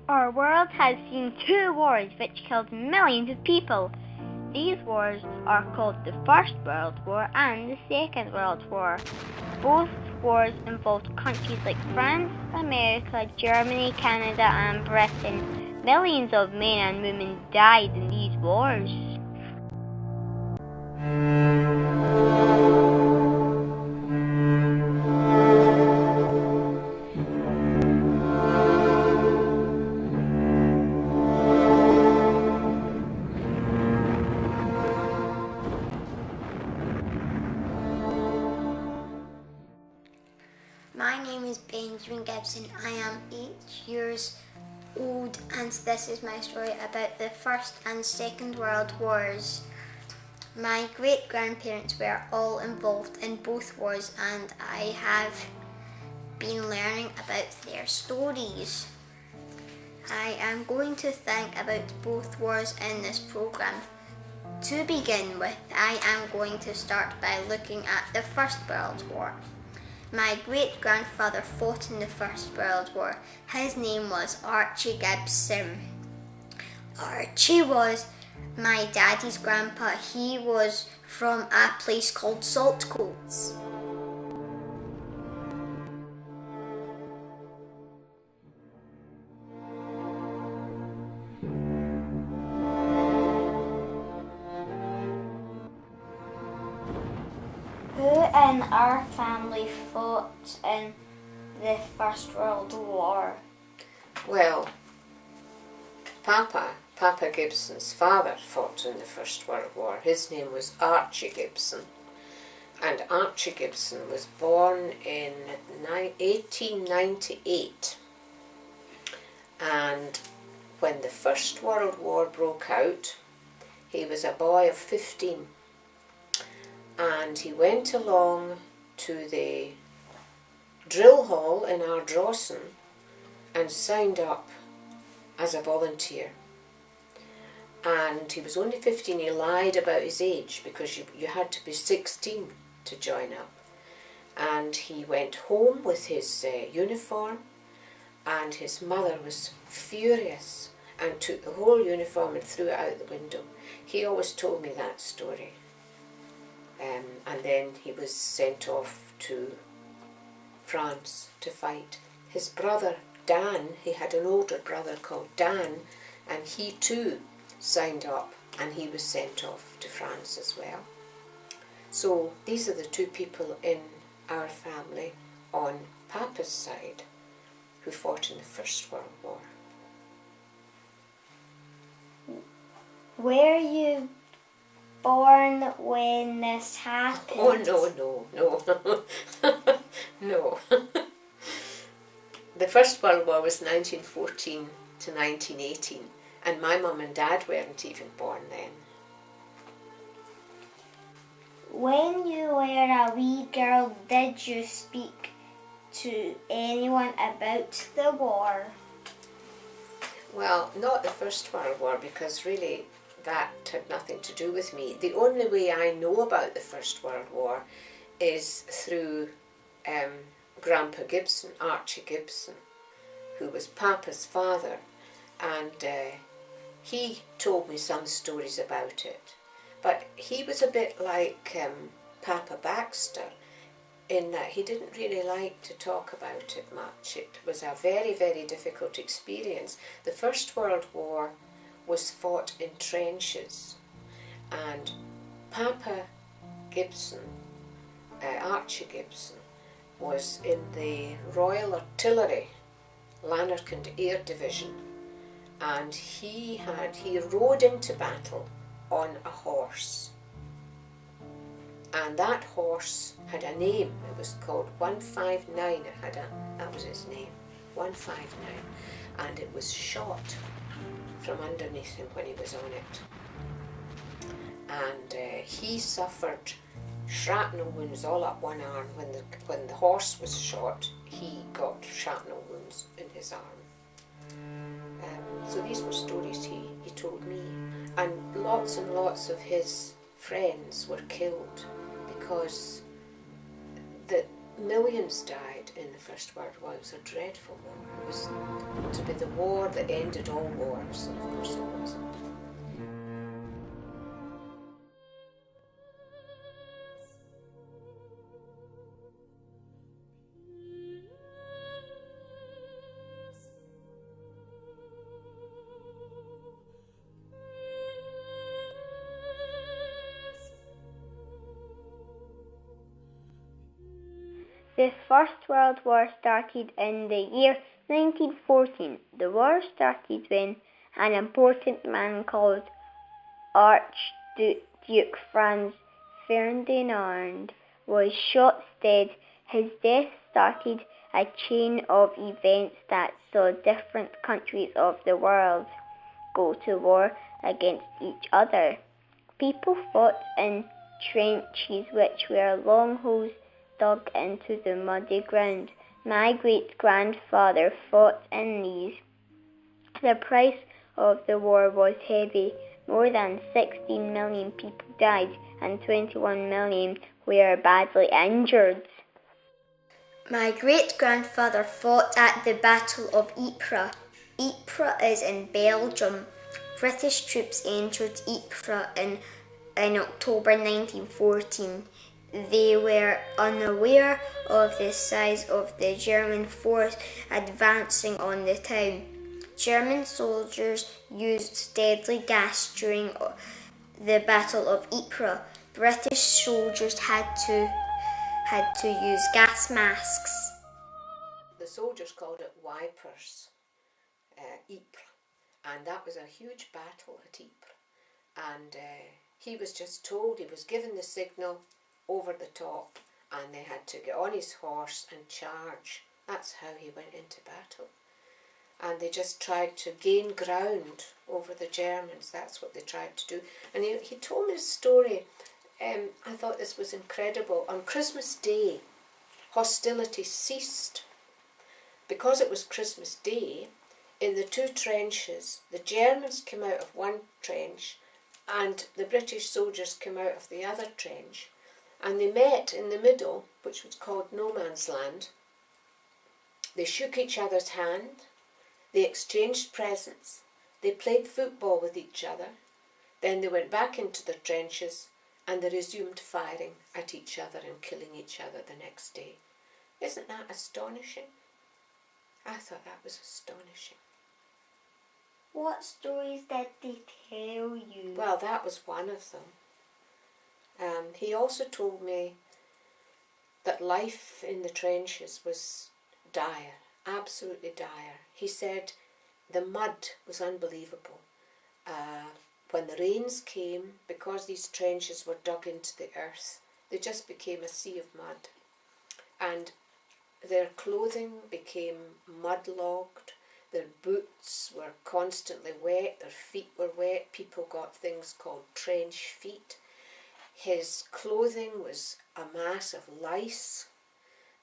Our world has seen two wars which killed millions of people. These wars are called the First World War and the Second World War. Both wars involved countries like France, America, Germany, Canada, and Britain. Millions of men and women died in these wars. My name is Benjamin Gibson. I am 8 years old, and this is my story about the First and Second World Wars. My great-grandparents were all involved in both wars, and I have been learning about their stories. I am going to think about both wars in this programme. To begin with, I am going to start by looking at the First World War. My great-grandfather fought in the First World War. His name was Archie Gibson. Archie was my daddy's grandpa. He was from a place called Saltcoats. Who in our family fought in the First World War? Well, Papa Gibson's father fought in the First World War. His name was Archie Gibson. And Archie Gibson was born in 1898. And when the First World War broke out, he was a boy of 15. And he went along to the drill hall in Ardrossan and signed up as a volunteer. And he was only 15. He lied about his age because you had to be 16 to join up. And he went home with his uniform, and his mother was furious and took the whole uniform and threw it out the window. He always told me that story. And then he was sent off to France to fight. His brother Dan, he had an older brother called Dan, and he too signed up, and he was sent off to France as well. So these are the two people in our family on Papa's side who fought in the First World War. Were you born when this happened? Oh, no. No. The First World War was 1914 to 1918, and my mum and dad weren't even born then. When you were a wee girl, did you speak to anyone about the war? Well, not the First World War, because really that had nothing to do with me. The only way I know about the First World War is through Grandpa Gibson, Archie Gibson, who was Papa's father, and he told me some stories about it. But he was a bit like Papa Baxter in that he didn't really like to talk about it much. It was a very, very difficult experience. The First World War was fought in trenches, and Papa Gibson, Archie Gibson, was in the Royal Artillery, Lanarkand Air Division, and he rode into battle on a horse, and that horse had a name. It was called 159. That was his name, 159, and it was shot from underneath him when he was on it, and he suffered shrapnel wounds all up one arm. When the horse was shot, he got shrapnel wounds in his arm. So these were stories he told me, and lots of his friends were killed because the millions died in the First World War. It was a dreadful war. It was to be the war that ended all wars, and of course it wasn't. The First World War started in the year 1914. The war started when an important man called Archduke Franz Ferdinand was shot dead. His death started a chain of events that saw different countries of the world go to war against each other. People fought in trenches, which were long holes dug into the muddy ground. My great-grandfather fought in these. The price of the war was heavy. More than 16 million people died and 21 million were badly injured. My great-grandfather fought at the Battle of Ypres. Ypres is in Belgium. British troops entered Ypres in October 1914. They were unaware of the size of the German force advancing on the town. German soldiers used deadly gas during the Battle of Ypres. British soldiers had to use gas masks. The soldiers called it Wipers, Ypres, and that was a huge battle at Ypres. And he was just told, he was given the signal over the top, and they had to get on his horse and charge. That's how he went into battle. And they just tried to gain ground over the Germans. That's what they tried to do. And he told me a story. I thought this was incredible. On Christmas Day, hostilities ceased. Because it was Christmas Day, in the two trenches, the Germans came out of one trench and the British soldiers came out of the other trench. And they met in the middle, which was called No Man's Land. They shook each other's hand. They exchanged presents. They played football with each other. Then they went back into the trenches and they resumed firing at each other and killing each other the next day. Isn't that astonishing? I thought that was astonishing. What stories did they tell you? Well, that was one of them. He also told me that life in the trenches was dire, absolutely dire. He said the mud was unbelievable. When the rains came, because these trenches were dug into the earth, they just became a sea of mud. And their clothing became mudlogged, their boots were constantly wet, their feet were wet, people got things called trench feet. His clothing was a mass of lice,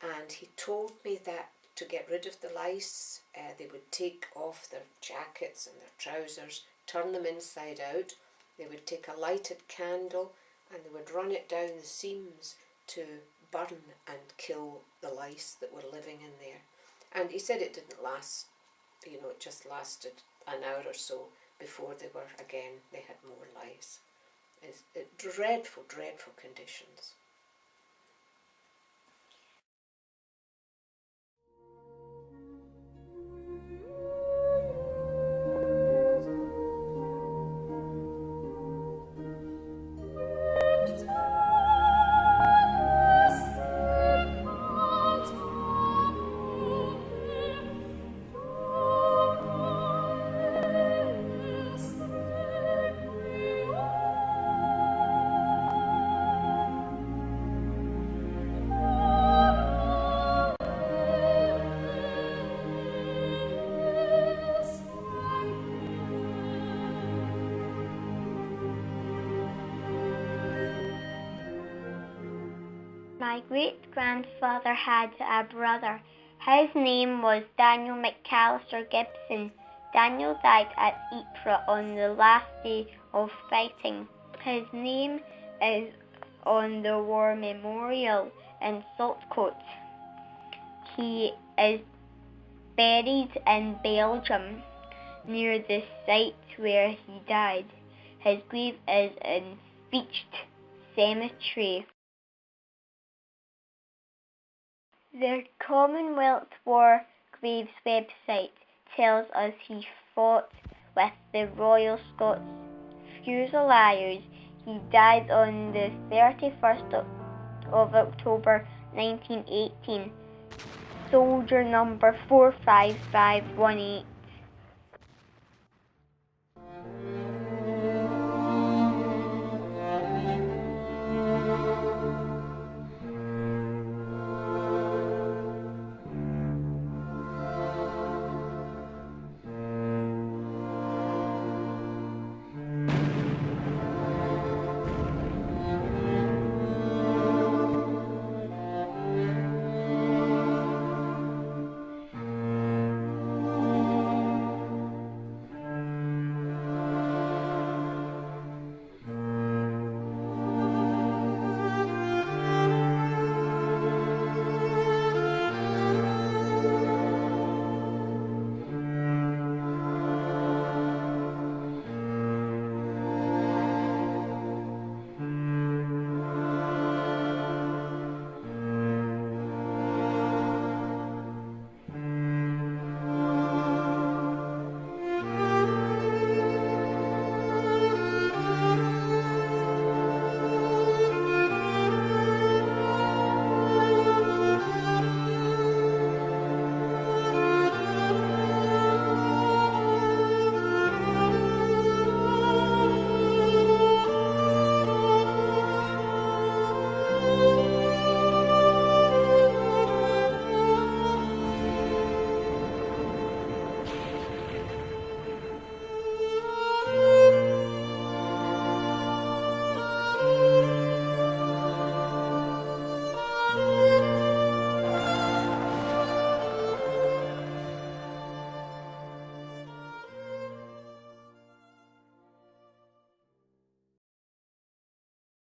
and he told me that to get rid of the lice, they would take off their jackets and their trousers, turn them inside out. They would take a lighted candle and they would run it down the seams to burn and kill the lice that were living in there. And he said it didn't last, it just lasted an hour or so before they had more lice. It's dreadful, dreadful conditions. My great-grandfather had a brother. His name was Daniel McAllister Gibson. Daniel died at Ypres on the last day of fighting. His name is on the war memorial. in Saltcote. He is buried in Belgium near the site where he died. His grave is in Ficht Cemetery. The Commonwealth War Graves website tells us he fought with the Royal Scots Fusiliers. He died on the 31st of October 1918. Soldier number 45518.